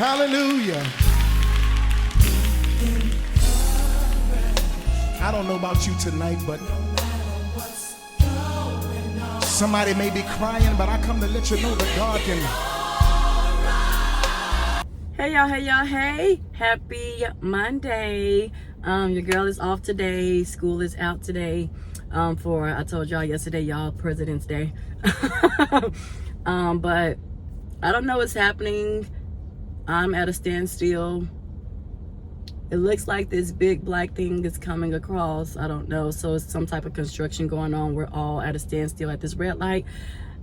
Hallelujah. I don't know about you tonight, but somebody may be crying, but I come to let you know that God can. Hey y'all, hey. Happy Monday. Your girl is off today. School is out today for, I told y'all yesterday, y'all, President's Day. But I don't know what's happening. I'm at a standstill. It looks like this big black thing is coming across. I don't know. So it's some type of construction going on. We're all at a standstill at this red light.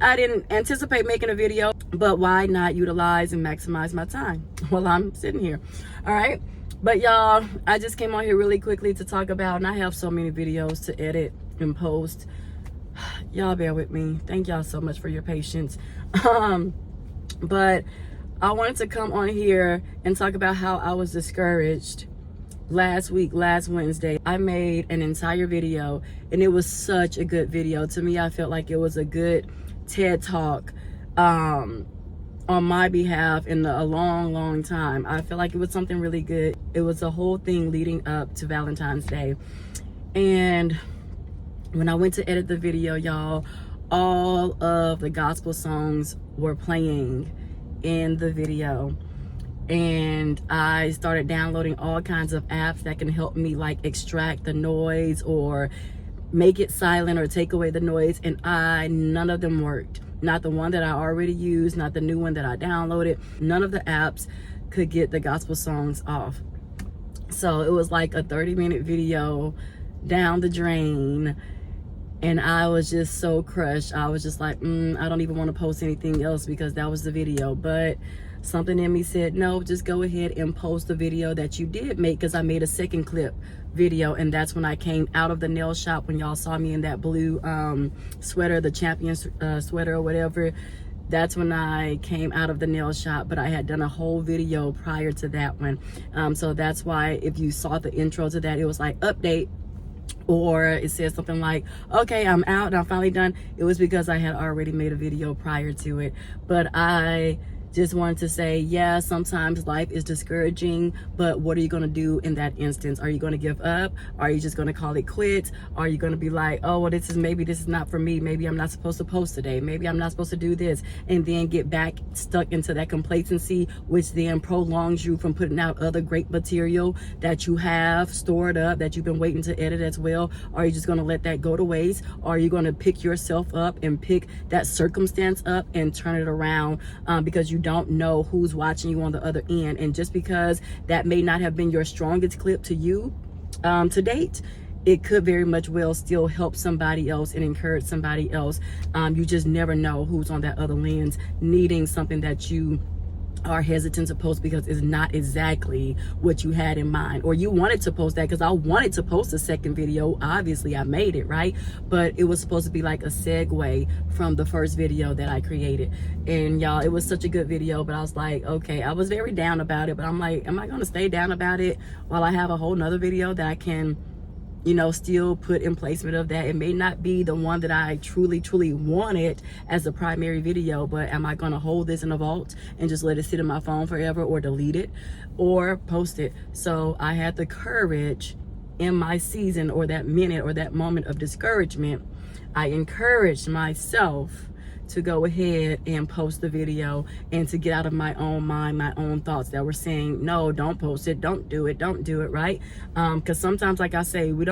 I didn't anticipate making a video, but why not utilize and maximize my time while I'm sitting here? All right. But y'all, I just came on here really quickly to talk about, and I have so many videos to edit and post. Y'all bear with me. Thank y'all so much for your patience. But I wanted to come on here and talk about how I was discouraged last Wednesday. I made an entire video, and it was such a good video. To me, I felt like it was a good TED Talk on my behalf in a long time. I feel like it was something really good. It was a whole thing leading up to Valentine's Day. And when I went to edit the video, y'all, all of the gospel songs were playing in the video, and I started downloading all kinds of apps that can help me like extract the noise or make it silent or take away the noise, and none of them worked. Not the one that I already used, not the new one that I downloaded. None of the apps could get the gospel songs off. So it was like a 30-minute video down the drain, and I was just so crushed. I was just like, I don't even want to post anything else because that was the video. But something in me said, no, just go ahead and post the video that you did make, because I made a second clip video, and that's when I came out of the nail shop. When y'all saw me in that blue sweater, the Champions sweater or whatever, that's when I came out of the nail shop. But I had done a whole video prior to that one. So that's why if you saw the intro to that, it was like update, or it says something like, okay, I'm out and I'm finally done. It was because I had already made a video prior to it. But I just wanted to say, yeah, sometimes life is discouraging, but what are you going to do in that instance? Are you going to give up? Are you just going to call it quits? Are you going to be like, oh, well, maybe this is not for me. Maybe I'm not supposed to post today. Maybe I'm not supposed to do this. And then get back stuck into that complacency, which then prolongs you from putting out other great material that you have stored up, that you've been waiting to edit as well. Are you just going to let that go to waste? Or are you going to pick yourself up and pick that circumstance up and turn it around, because you don't know who's watching you on the other end? And just because that may not have been your strongest clip to you to date, it could very much well still help somebody else and encourage somebody else. You just never know who's on that other lens needing something that you are hesitant to post because it's not exactly what you had in mind. Or you wanted to post that, because I wanted to post a second video. Obviously I made it, right? But it was supposed to be like a segue from the first video that I created. And y'all, it was such a good video, but I was like, okay, I was very down about it, but I'm like, am I gonna stay down about it while I have a whole nother video that I can, you know, still put in placement of that? It may not be the one that I truly wanted as a primary video, but am I going to hold this in a vault and just let it sit in my phone forever, or delete it or post it? So I had the courage in my season, or that minute or that moment of discouragement, I encouraged myself to go ahead and post the video and to get out of my own mind, my own thoughts that were saying, no, don't post it, don't do it, right? Because sometimes, like I say, we'd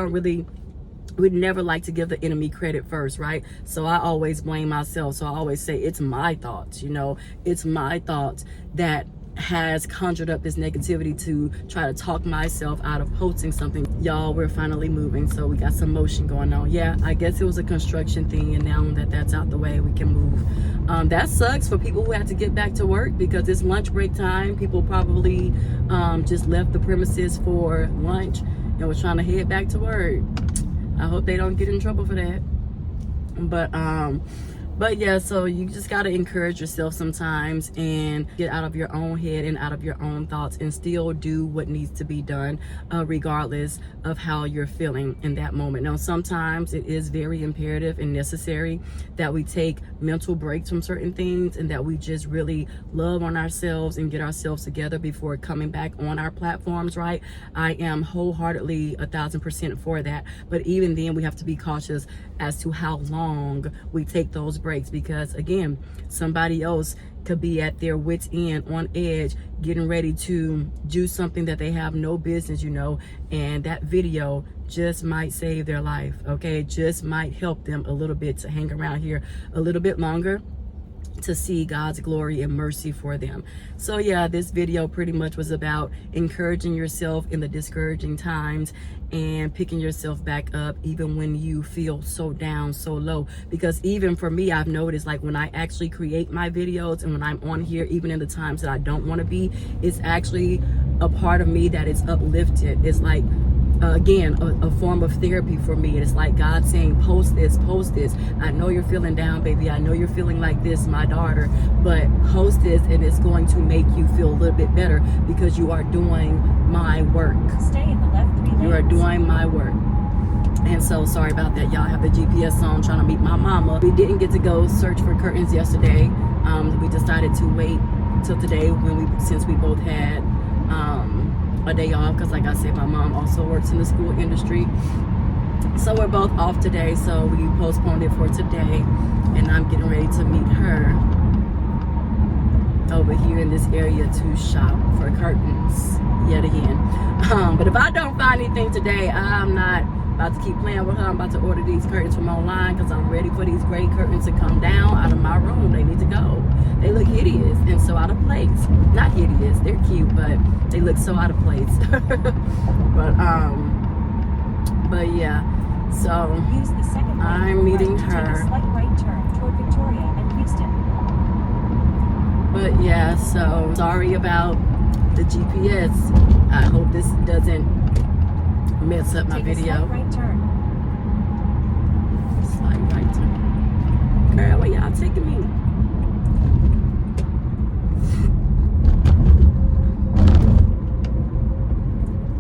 never like to give the enemy credit first, right? So I always blame myself. So I always say, it's my thoughts, you know, it's my thoughts that has conjured up this negativity to try to talk myself out of posting something. Y'all, we're finally moving, so we got some motion going on. Yeah, I guess it was a construction thing, and now that that's out the way, we can move. That sucks for people who have to get back to work, because it's lunch break time. People probably just left the premises for lunch and was trying to head back to work. I hope they don't get in trouble for that. But But yeah, so you just got to encourage yourself sometimes and get out of your own head and out of your own thoughts and still do what needs to be done, regardless of how you're feeling in that moment. Now, sometimes it is very imperative and necessary that we take mental breaks from certain things and that we just really love on ourselves and get ourselves together before coming back on our platforms, right? I am wholeheartedly 1,000% for that. But even then, we have to be cautious as to how long we take those breaks, because again, somebody else could be at their wits end, on edge, getting ready to do something that they have no business, and that video just might save their life. Okay, it just might help them a little bit to hang around here a little bit longer, to see God's glory and mercy for them. So yeah, this video pretty much was about encouraging yourself in the discouraging times and picking yourself back up even when you feel so down, so low. Because even for me, I've noticed, like, when I actually create my videos and when I'm on here, even in the times that I don't want to be, it's actually a part of me that is uplifted. It's like, again, a form of therapy for me. It's like God saying, post this. I know you're feeling down, baby. I know you're feeling like this, my daughter, but post this and it's going to make you feel a little bit better because you are doing my work. Stay in the left 3 lanes. You are doing my work. And so sorry about that, y'all. I have the GPS on trying to meet my mama. We didn't get to go search for curtains yesterday. We decided to wait till today since we both had a day off, because like I said, my mom also works in the school industry, so we're both off today, so we postponed it for today, and I'm getting ready to meet her over here in this area to shop for curtains yet again. But if I don't find anything today, I'm not about to keep playing with her. I'm about to order these curtains from online because I'm ready for these gray curtains to come down out of my room. They need to go. They look hideous and so out of place. Not hideous, they're cute, but they look so out of place. but yeah, so Use the second lane I'm on the meeting right to her. take a slight right turn toward Victoria and Houston. But yeah, so sorry about the GPS. I hope this doesn't mess up my Take a video. slight right turn. Slight right turn. Girl, where y'all taking me?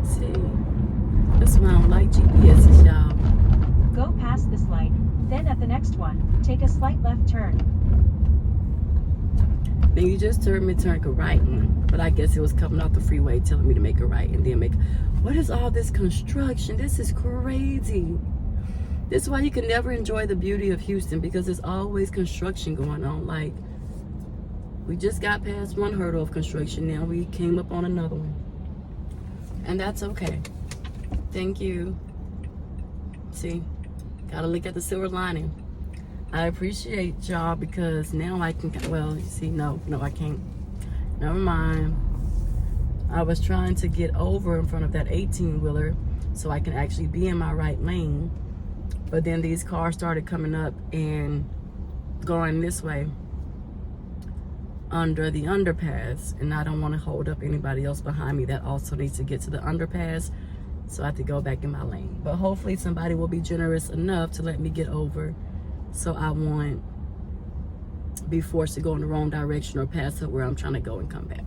See, that's why I don't like GPS's, y'all. Go past this light. Then at the next one, take a slight left turn. Then you just told me to turn a right one, but I guess it was coming off the freeway telling me to make a right and then make. What is all this construction? This is crazy. This is why you can never enjoy the beauty of Houston, because there's always construction going on. Like, we just got past one hurdle of construction, now we came up on another one, and that's okay. Thank you. See, gotta look at the silver lining. I appreciate y'all, because now I can, well, you see, no, I can't. Never mind. I was trying to get over in front of that 18-wheeler so I can actually be in my right lane. But then these cars started coming up and going this way under the underpass. And I don't want to hold up anybody else behind me that also needs to get to the underpass. So I have to go back in my lane. But hopefully somebody will be generous enough to let me get over, so I won't be forced to go in the wrong direction or pass up where I'm trying to go and come back.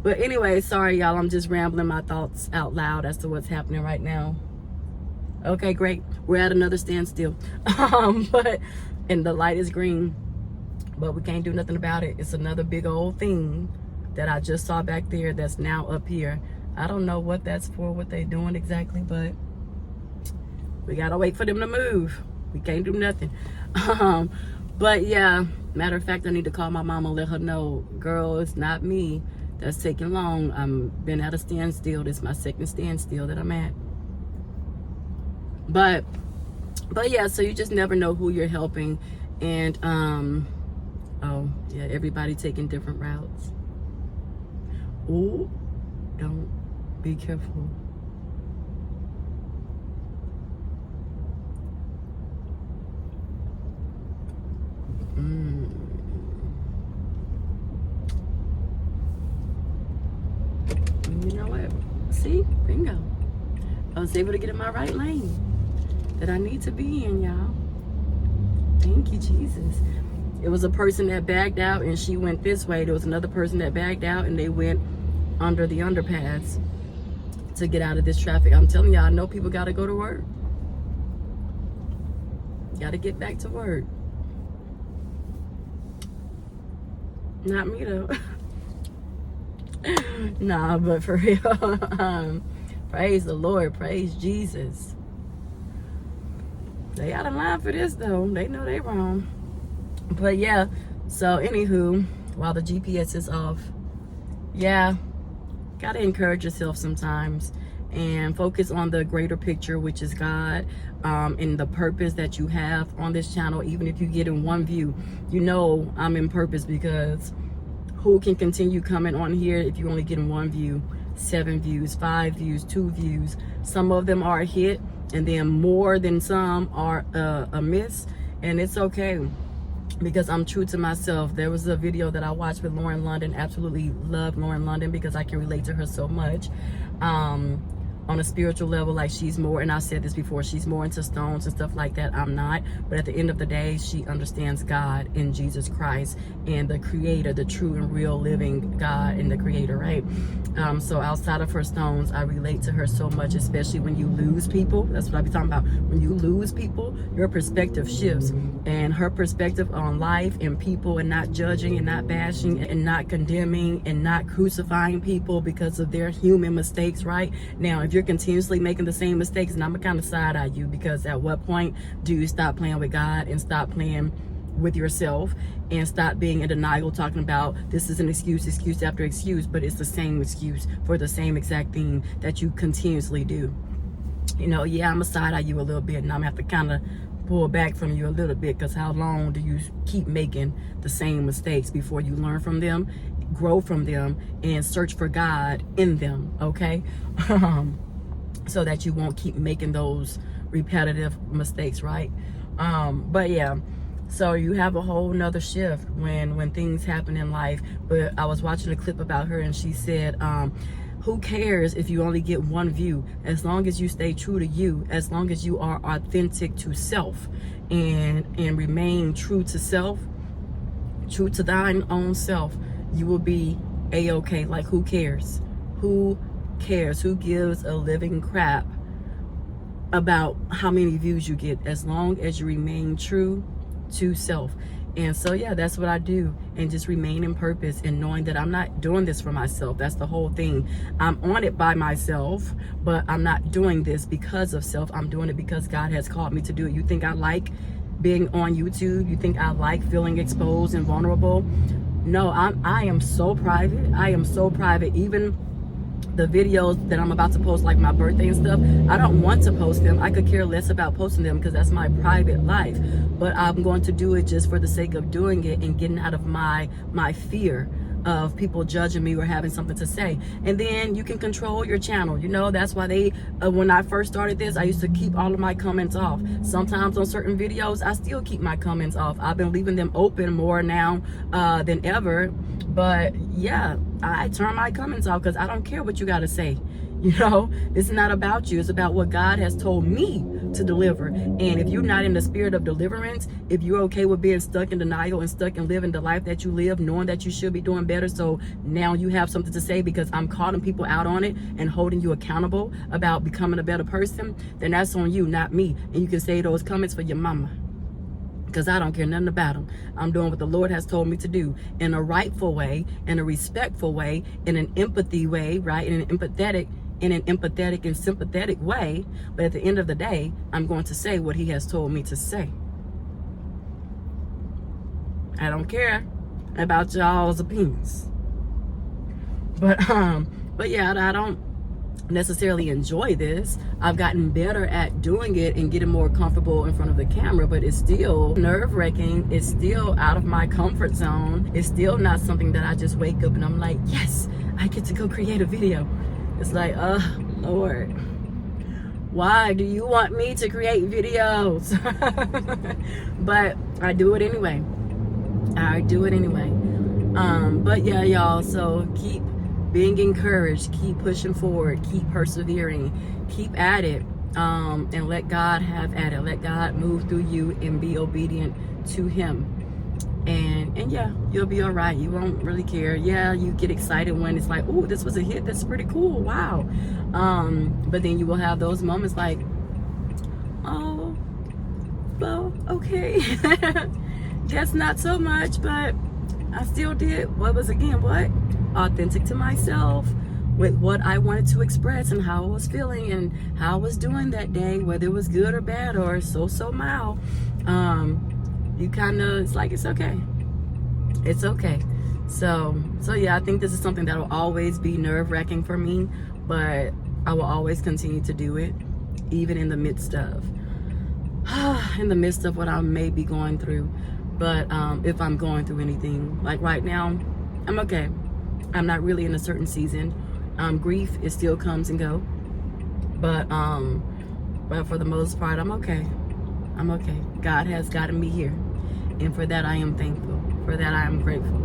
But anyway, sorry y'all, I'm just rambling my thoughts out loud as to what's happening right now. Okay, great. We're at another standstill. And the light is green, but we can't do nothing about it. It's another big old thing that I just saw back there that's now up here. I don't know what that's for, what they doing exactly, but we gotta wait for them to move. We can't do nothing. But yeah, matter of fact, I need to call my mama, let her know, girl, it's not me that's taking long. I've been at a standstill. This is my second standstill that I'm at. But yeah, so you just never know who you're helping. And oh yeah, everybody taking different routes. Ooh, don't, be careful. You know what? See? Bingo. I was able to get in my right lane that I need to be in, y'all. Thank you, Jesus. It was a person that backed out and she went this way. There was another person that backed out and they went under the underpass to get out of this traffic. I'm telling y'all, I know people got to go to work. Got to get back to work. Not me though. Nah, but for real, praise the Lord, praise Jesus. They out of line for this though. They know they wrong. But yeah, so anywho, while the GPS is off, yeah, gotta encourage yourself sometimes and focus on the greater picture, which is God, and the purpose that you have on this channel. Even if you get in one view, you know I'm in purpose, because who can continue coming on here if you only get in one view, 7 views, 5 views, 2 views? Some of them are a hit, and then more than some are a miss, and it's okay, because I'm true to myself. There was a video that I watched with Lauren London. Absolutely love Lauren London because I can relate to her so much. On a spiritual level, like she's more, and I've said this before, she's more into stones and stuff like that. I'm not, but at the end of the day, she understands God in Jesus Christ and the creator, the true and real living God and the creator, right? So outside of her stones, I relate to her so much, especially when you lose people. That's what I be talking about. When you lose people, your perspective shifts, and her perspective on life and people, and not judging and not bashing and not condemning and not crucifying people because of their human mistakes, right? Now, if you're continuously making the same mistakes, and I'm gonna kind of side eye you, because at what point do you stop playing with God and stop playing with yourself and stop being in denial, talking about this is an excuse after excuse, but it's the same excuse for the same exact thing that you continuously do? You know, yeah, I'm gonna side eye you a little bit, and I'm gonna have to kind of pull back from you a little bit, because how long do you keep making the same mistakes before you learn from them, grow from them, and search for God in them, okay? So that you won't keep making those repetitive mistakes, right? But yeah, so you have a whole nother shift when things happen in life. But I was watching a clip about her, and she said, who cares if you only get one view, as long as you stay true to you, as long as you are authentic to self and remain true to self, true to thine own self, you will be a-okay. Like, who cares? Who cares? Who gives a living crap about how many views you get, as long as you remain true to self? And so yeah, that's what I do, and just remain in purpose, and knowing that I'm not doing this for myself. That's the whole thing. I'm on it by myself, but I'm not doing this because of self. I'm doing it because God has called me to do it. You think I like being on YouTube? You think I like feeling exposed and vulnerable? No, I am so private. I am so private. Even the videos that I'm about to post, like my birthday and stuff, I don't want to post them. I could care less about posting them, because that's my private life. But I'm going to do it just for the sake of doing it and getting out of my fear of people judging me or having something to say. And then you can control your channel. You know, that's why they, when I first started this, I used to keep all of my comments off. Sometimes on certain videos, I still keep my comments off. I've been leaving them open more now than ever. But yeah, I turn my comments off because I don't care what you got to say. You know, this is not about you. It's about what God has told me to deliver. And if you're not in the spirit of deliverance, if you're okay with being stuck in denial and stuck in living the life that you live, knowing that you should be doing better, so now you have something to say because I'm calling people out on it and holding you accountable about becoming a better person, then that's on you, not me. And you can say those comments for your mama, because I don't care nothing about them. I'm doing what the Lord has told me to do in a rightful way, in a respectful way, in an empathy way, right? In an empathetic and sympathetic way. But at the end of the day, I'm going to say what he has told me to say. I don't care about y'all's opinions. But yeah, I don't necessarily enjoy this. I've gotten better at doing it and getting more comfortable in front of the camera, but it's still nerve-wracking. It's still out of my comfort zone. It's still not something that I just wake up and I'm like, yes, I get to go create a video. It's like, Lord, why do you want me to create videos? But I do it anyway. But yeah, y'all, so keep being encouraged, keep pushing forward, keep persevering, keep at it, and let God have at it. Let God move through you and be obedient to him. And yeah, you'll be all right. You won't really care. Yeah, you get excited when it's like, oh, this was a hit. That's pretty cool. Wow. But then you will have those moments like, oh, well, okay. Guess not so much, but I still did what was, again, what? Authentic to myself, with what I wanted to express and how I was feeling and how I was doing that day, whether it was good or bad or so mild. You kind of, it's like, it's okay. It's okay. So yeah, I think this is something that will always be nerve-wracking for me, but I will always continue to do it, even in the midst of what I may be going through. But if I'm going through anything, like right now, I'm okay. I'm not really in a certain season. Grief, it still comes and go. But for the most part, I'm okay. I'm okay. God has gotten me here. And for that, I am thankful. For that, I am grateful.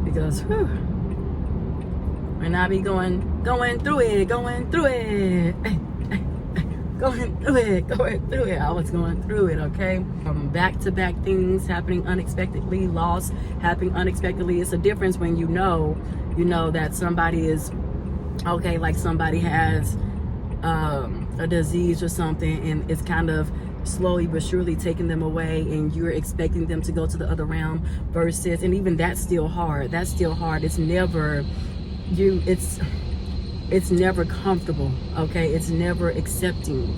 Because, whew, when I be going through it, going through it, I was going through it, okay? From back-to-back things happening unexpectedly, loss happening unexpectedly. It's a difference when you know that somebody is okay, like somebody has a disease or something, and it's kind of slowly but surely taking them away, and you're expecting them to go to the other realm, versus, and even that's still hard. That's still hard. It's never it's never comfortable, okay? It's never accepting.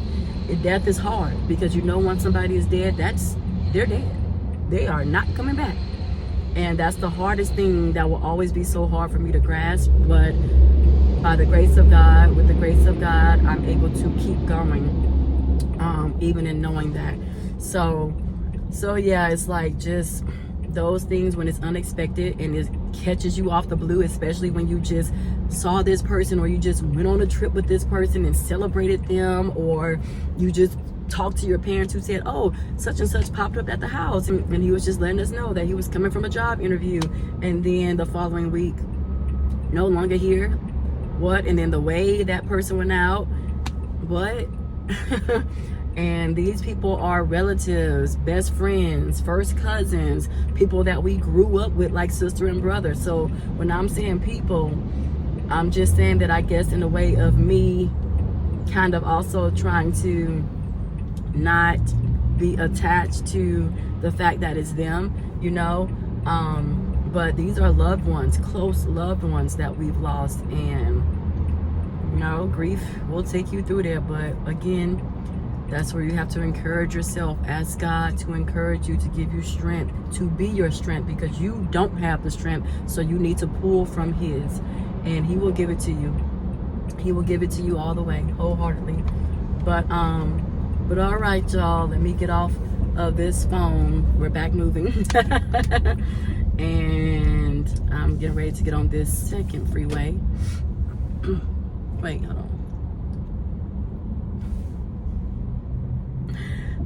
Death is hard, because once somebody is dead, they're dead. They are not coming back. And that's the hardest thing that will always be so hard for me to grasp. But by the grace of God, with the grace of God, I'm able to keep going, even in knowing that. So yeah, it's like just those things when it's unexpected and it catches you off the blue, especially when you just saw this person, or you just went on a trip with this person and celebrated them, or you just talked to your parents who said, oh, such and such popped up at the house, and he was just letting us know that he was coming from a job interview, and then the following week, no longer here. What? And then the way that person went out, what? And these people are relatives, best friends, first cousins, people that we grew up with like sister and brother. So when I'm saying people, I'm just saying that, I guess, in a way of me kind of also trying to not be attached to the fact that it's them, but these are loved ones, close loved ones that we've lost. And grief will take you through there, but again, that's where you have to encourage yourself. Ask God to encourage you, to give you strength, to be your strength, because you don't have the strength, so you need to pull from His, and He will give it to you. He will give it to you all the way, wholeheartedly. But all right, y'all, let me get off of this phone. We're back moving. And I'm getting ready to get on this second freeway. Wait, hold on.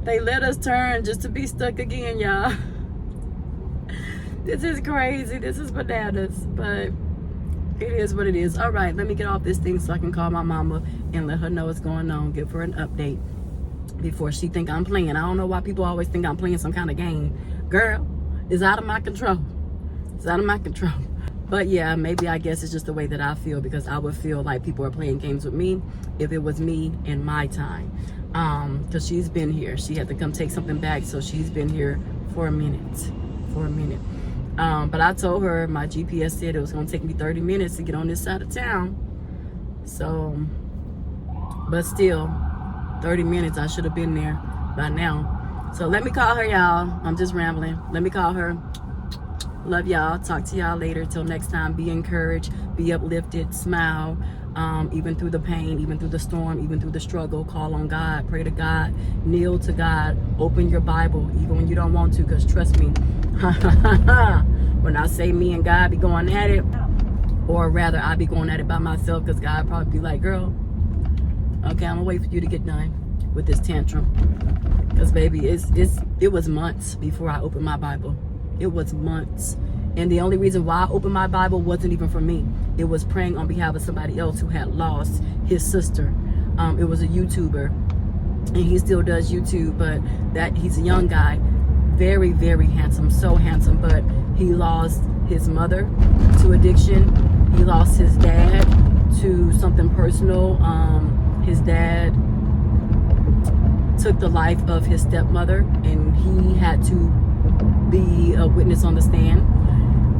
They let us turn just to be stuck again, y'all. This is crazy. This is bananas, but it is what it is. All right, let me get off this thing so I can call my mama and let her know what's going on. Give her an update before she think I'm playing. I don't know why people always think I'm playing some kind of game. Girl, it's out of my control. It's out of my control. But yeah, maybe, I guess it's just the way that I feel, because I would feel like people are playing games with me if it was me in my time. Because she's been here. She had to come take something back, so she's been here for a minute. But I told her my GPS said it was going to take me 30 minutes to get on this side of town. So, but still, 30 minutes, I should have been there by now. So let me call her, y'all. I'm just rambling. Let me call her. Love y'all. Talk to y'all later. Till next time, be encouraged, be uplifted, smile. Even through the pain, even through the storm, even through the struggle, call on God, pray to God, kneel to God, open your Bible, even when you don't want to, because trust me, when I say me and God be going at it, or rather I be going at it by myself, because God probably be like, girl, okay, I'm gonna wait for you to get done with this tantrum. Because baby, it was months before I opened my Bible. It was months. And the only reason why I opened my Bible wasn't even for me. It was praying on behalf of somebody else who had lost his sister. It was a YouTuber, and he still does YouTube, but he's a young guy, very, very handsome, so handsome, but He lost his mother to addiction. He lost his dad to something personal. His dad took the life of his stepmother, and he had to be a witness on the stand.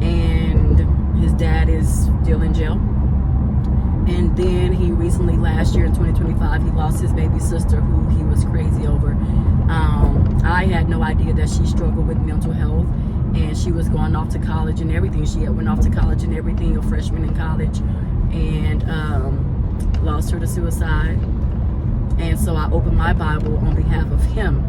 And his dad is still in jail. And then he recently, last year in 2025, he lost his baby sister, who he was crazy over. I had no idea that she struggled with mental health, and she was going off to college and everything. She had went off to college and everything, a freshman in college, and lost her to suicide. And so I opened my Bible on behalf of him,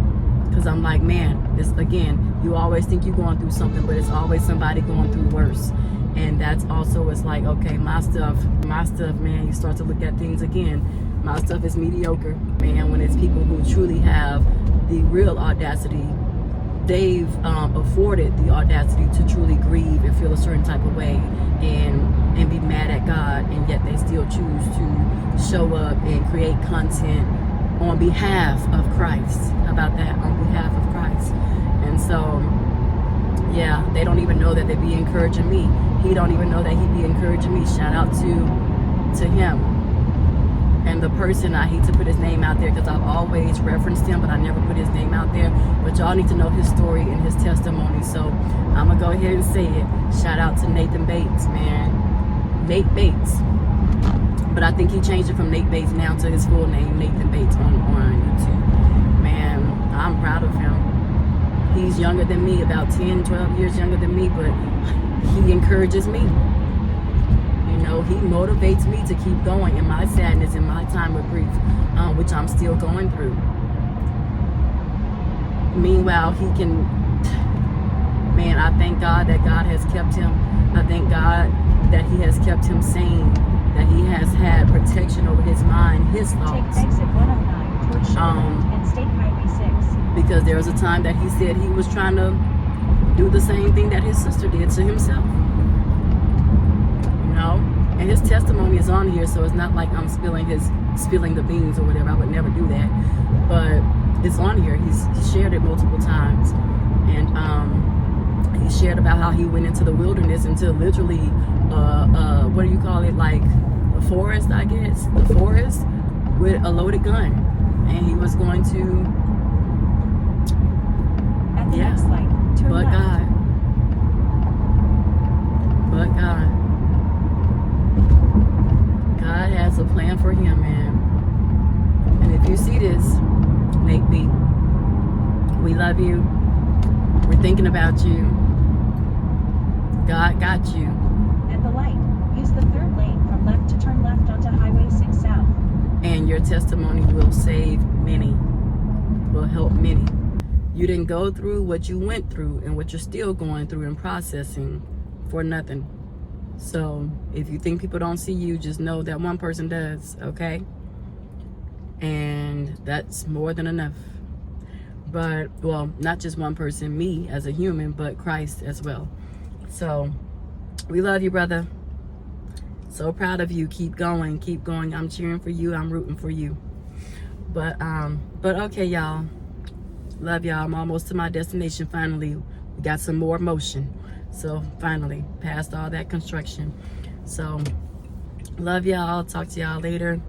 because I'm like, man, this, again, you always think you're going through something, but it's always somebody going through worse. And that's also, it's like, okay, my stuff, man, you start to look at things again. My stuff is mediocre, man. When it's people who truly have the real audacity, they've afforded the audacity to truly grieve and feel a certain type of way and be mad at God, and yet they still choose to show up and create content on behalf of Christ. How about that? On behalf of Christ. And so, yeah, they don't even know that they be encouraging me. He don't even know that he be encouraging me. Shout out to him. And the person, I hate to put his name out there because I've always referenced him, but I never put his name out there. But y'all need to know his story and his testimony. So I'm going to go ahead and say it. Shout out to Nathan Bates, man. Nate Bates. But I think he changed it from Nate Bates now to his full name, Nathan Bates, on YouTube. Man, I'm proud of him. He's younger than me, about 10, 12 years younger than me, but he encourages me. You know, he motivates me to keep going in my sadness, in my time of grief, which I'm still going through. Meanwhile, he can, man, I thank God that God has kept him. I thank God that he has kept him sane, that he has had protection over his mind, his thoughts. Take exit 109 towards Sugarland and State Highway 6. Because there was a time that he said he was trying to do the same thing that his sister did to himself. You know? And his testimony is on here, so it's not like I'm spilling the beans or whatever. I would never do that. But it's on here. He's shared it multiple times. And he shared about how he went into the wilderness, into literally what do you call it, like the forest, I guess, the forest, with a loaded gun, and he was going to, At the next light, turn but left. God has a plan for him, man. And if you see this, Nate B, we love you. We're thinking about you. God got you. At the light, use the third lane from left to turn left onto Highway 6 South. And your testimony will save many, will help many. You didn't go through what you went through and what you're still going through and processing for nothing. So if you think people don't see you, just know that one person does, okay? And that's more than enough. But, well, not just one person, me as a human, but Christ as well. So we love you, brother. So proud of you. Keep going, keep going. I'm cheering for you. I'm rooting for you. But okay, y'all. Love y'all. I'm almost to my destination finally. We got some more motion. So finally, past all that construction. So love y'all. Talk to y'all later.